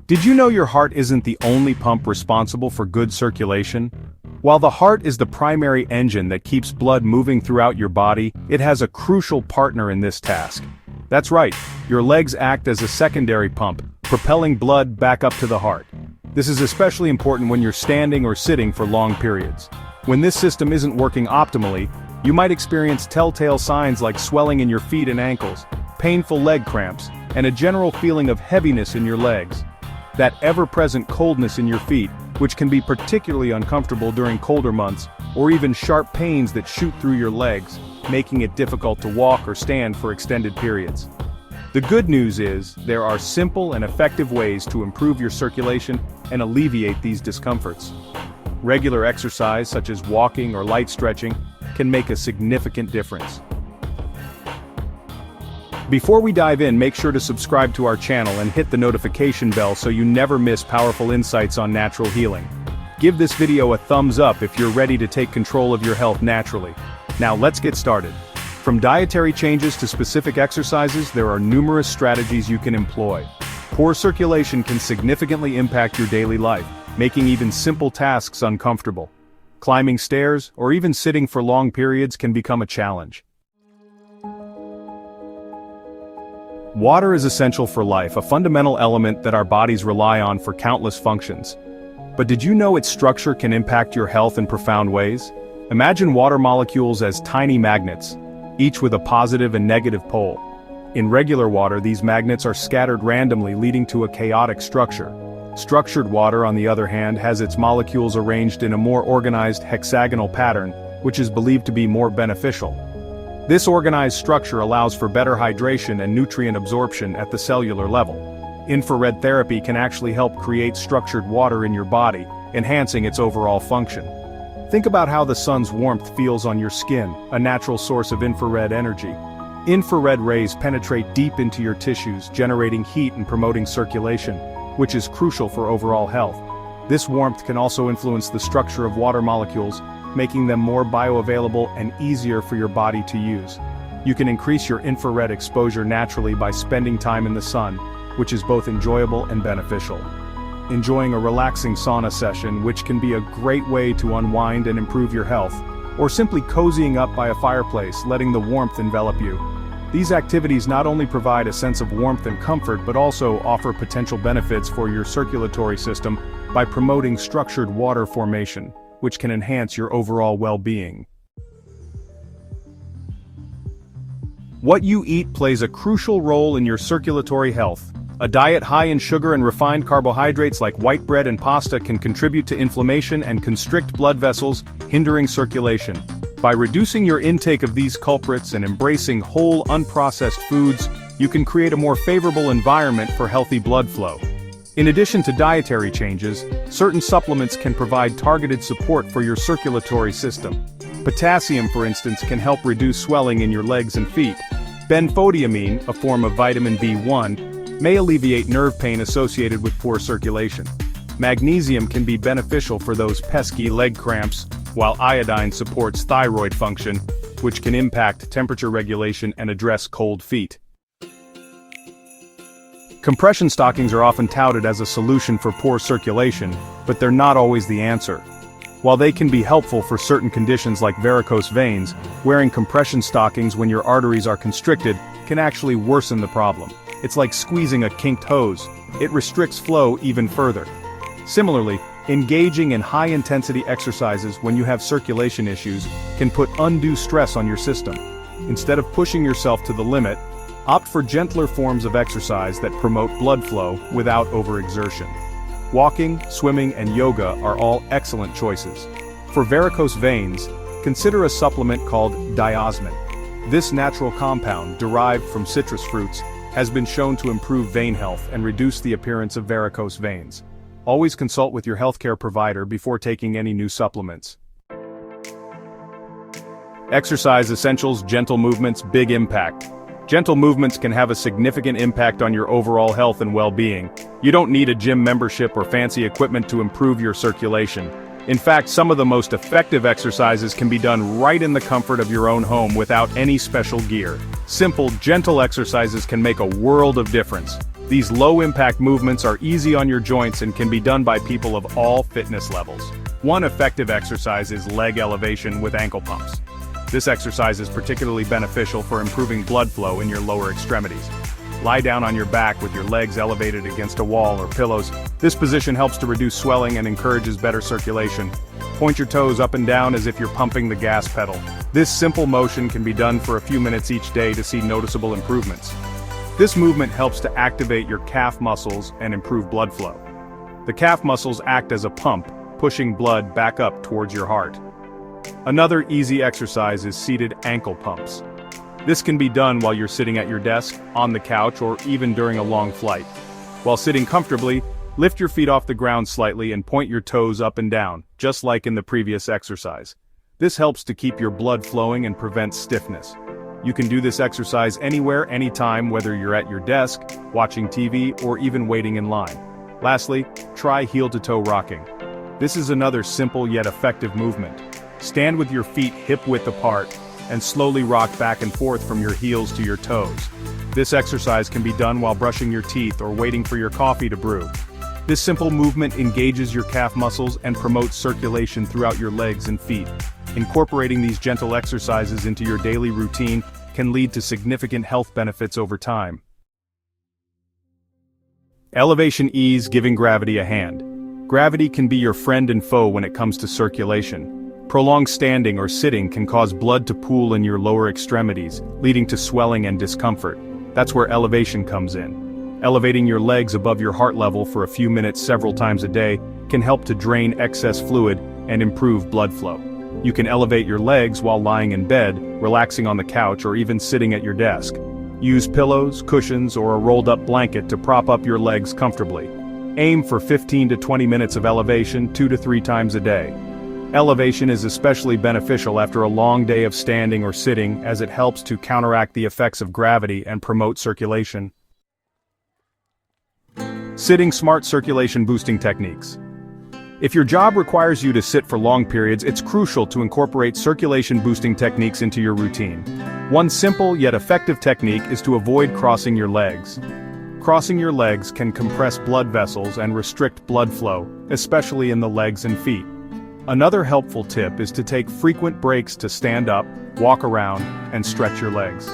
Did you know your heart isn't the only pump responsible for good circulation? While the heart is the primary engine that keeps blood moving throughout your body, it has a crucial partner in this task. That's right, your legs act as a secondary pump, propelling blood back up to the heart. This is especially important when you're standing or sitting for long periods. When this system isn't working optimally, you might experience telltale signs like swelling in your feet and ankles, painful leg cramps, and a general feeling of heaviness in your legs. That ever-present coldness in your feet, which can be particularly uncomfortable during colder months, or even sharp pains that shoot through your legs, making it difficult to walk or stand for extended periods. The good news is, there are simple and effective ways to improve your circulation and alleviate these discomforts. Regular exercise, such as walking or light stretching, can make a significant difference. Before we dive in, make sure to subscribe to our channel and hit the notification bell so you never miss powerful insights on natural healing. Give this video a thumbs up if you're ready to take control of your health naturally. Now let's get started. From dietary changes to specific exercises, there are numerous strategies you can employ. Poor circulation can significantly impact your daily life, making even simple tasks uncomfortable. Climbing stairs, or even sitting for long periods can become a challenge. Water is essential for life, a fundamental element that our bodies rely on for countless functions. But did you know its structure can impact your health in profound ways? Imagine water molecules as tiny magnets, each with a positive and negative pole. In regular water, these magnets are scattered randomly, leading to a chaotic structure. Structured water, on the other hand, has its molecules arranged in a more organized hexagonal pattern, which is believed to be more beneficial. This organized structure allows for better hydration and nutrient absorption at the cellular level. Infrared therapy can actually help create structured water in your body, enhancing its overall function. Think about how the sun's warmth feels on your skin, a natural source of infrared energy. Infrared rays penetrate deep into your tissues, generating heat and promoting circulation, which is crucial for overall health. This warmth can also influence the structure of water molecules, making them more bioavailable and easier for your body to use. You can increase your infrared exposure naturally by spending time in the sun, which is both enjoyable and beneficial. Enjoying a relaxing sauna session, which can be a great way to unwind and improve your health, or simply cozying up by a fireplace, letting the warmth envelop you. These activities not only provide a sense of warmth and comfort but also offer potential benefits for your circulatory system by promoting structured water formation, which can enhance your overall well-being. What you eat plays a crucial role in your circulatory health. A diet high in sugar and refined carbohydrates like white bread and pasta can contribute to inflammation and constrict blood vessels, hindering circulation. By reducing your intake of these culprits and embracing whole, unprocessed foods, you can create a more favorable environment for healthy blood flow. In addition to dietary changes, certain supplements can provide targeted support for your circulatory system. Potassium, for instance, can help reduce swelling in your legs and feet. Benfotiamine, a form of vitamin B1, may alleviate nerve pain associated with poor circulation. Magnesium can be beneficial for those pesky leg cramps, while iodine supports thyroid function, which can impact temperature regulation and address cold feet. Compression stockings are often touted as a solution for poor circulation, but they're not always the answer. While they can be helpful for certain conditions like varicose veins, wearing compression stockings when your arteries are constricted can actually worsen the problem. It's like squeezing a kinked hose. It restricts flow even further. Similarly, engaging in high-intensity exercises when you have circulation issues can put undue stress on your system. Instead of pushing yourself to the limit, opt for gentler forms of exercise that promote blood flow without overexertion. Walking, swimming, and yoga are all excellent choices. For varicose veins, consider a supplement called diosmin. This natural compound, derived from citrus fruits, has been shown to improve vein health and reduce the appearance of varicose veins. Always consult with your healthcare provider before taking any new supplements. Exercise essentials: gentle movements, big impact. Gentle movements can have a significant impact on your overall health and well-being. You don't need a gym membership or fancy equipment to improve your circulation. In fact, some of the most effective exercises can be done right in the comfort of your own home without any special gear. Simple, gentle exercises can make a world of difference. These low-impact movements are easy on your joints and can be done by people of all fitness levels. One effective exercise is leg elevation with ankle pumps. This exercise is particularly beneficial for improving blood flow in your lower extremities. Lie down on your back with your legs elevated against a wall or pillows. This position helps to reduce swelling and encourages better circulation. Point your toes up and down as if you're pumping the gas pedal. This simple motion can be done for a few minutes each day to see noticeable improvements. This movement helps to activate your calf muscles and improve blood flow. The calf muscles act as a pump, pushing blood back up towards your heart. Another easy exercise is seated ankle pumps. This can be done while you're sitting at your desk, on the couch, or even during a long flight. While sitting comfortably, lift your feet off the ground slightly and point your toes up and down, just like in the previous exercise. This helps to keep your blood flowing and prevents stiffness. You can do this exercise anywhere, anytime, whether you're at your desk, watching TV, or even waiting in line. Lastly, try heel-to-toe rocking. This is another simple yet effective movement. Stand with your feet hip-width apart, and slowly rock back and forth from your heels to your toes. This exercise can be done while brushing your teeth or waiting for your coffee to brew. This simple movement engages your calf muscles and promotes circulation throughout your legs and feet. Incorporating these gentle exercises into your daily routine can lead to significant health benefits over time. Elevation ease, giving gravity a hand. Gravity can be your friend and foe when it comes to circulation. Prolonged standing or sitting can cause blood to pool in your lower extremities, leading to swelling and discomfort. That's where elevation comes in. Elevating your legs above your heart level for a few minutes several times a day can help to drain excess fluid and improve blood flow. You can elevate your legs while lying in bed, relaxing on the couch, or even sitting at your desk. Use pillows, cushions, or a rolled-up blanket to prop up your legs comfortably. Aim for 15 to 20 minutes of elevation 2 to 3 times a day. Elevation is especially beneficial after a long day of standing or sitting, as it helps to counteract the effects of gravity and promote circulation. Sitting smart circulation boosting techniques. If your job requires you to sit for long periods, it's crucial to incorporate circulation boosting techniques into your routine. One simple yet effective technique is to avoid crossing your legs. Crossing your legs can compress blood vessels and restrict blood flow, especially in the legs and feet. Another helpful tip is to take frequent breaks to stand up, walk around, and stretch your legs.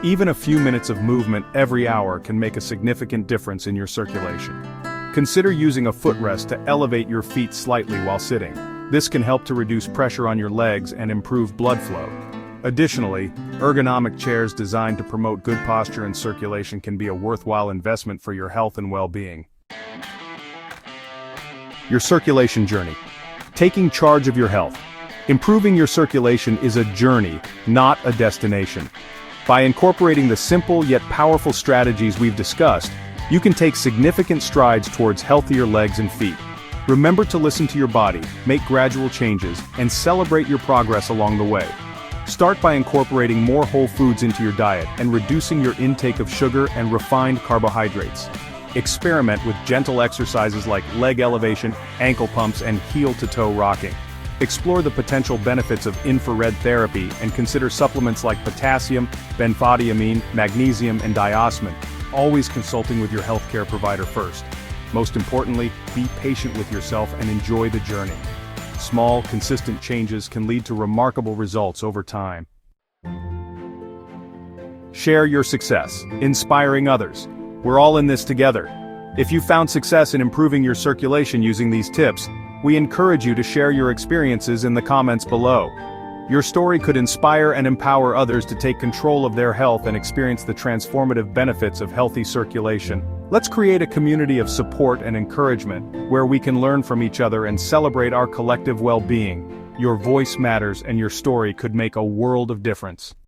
Even a few minutes of movement every hour can make a significant difference in your circulation. Consider using a footrest to elevate your feet slightly while sitting. This can help to reduce pressure on your legs and improve blood flow. Additionally, ergonomic chairs designed to promote good posture and circulation can be a worthwhile investment for your health and well-being. Your circulation journey. Taking charge of your health. Improving your circulation is a journey, not a destination. By incorporating the simple yet powerful strategies we've discussed, you can take significant strides towards healthier legs and feet. Remember to listen to your body, make gradual changes, and celebrate your progress along the way. Start by incorporating more whole foods into your diet and reducing your intake of sugar and refined carbohydrates. Experiment with gentle exercises like leg elevation, ankle pumps, and heel-to-toe rocking. Explore the potential benefits of infrared therapy and consider supplements like potassium, benfotiamine, magnesium, and diosmin, always consulting with your healthcare provider first. Most importantly, be patient with yourself and enjoy the journey. Small, consistent changes can lead to remarkable results over time. Share your success, inspiring others. We're all in this together. If you found success in improving your circulation using these tips, we encourage you to share your experiences in the comments below. Your story could inspire and empower others to take control of their health and experience the transformative benefits of healthy circulation. Let's create a community of support and encouragement, where we can learn from each other and celebrate our collective well-being. Your voice matters, and your story could make a world of difference.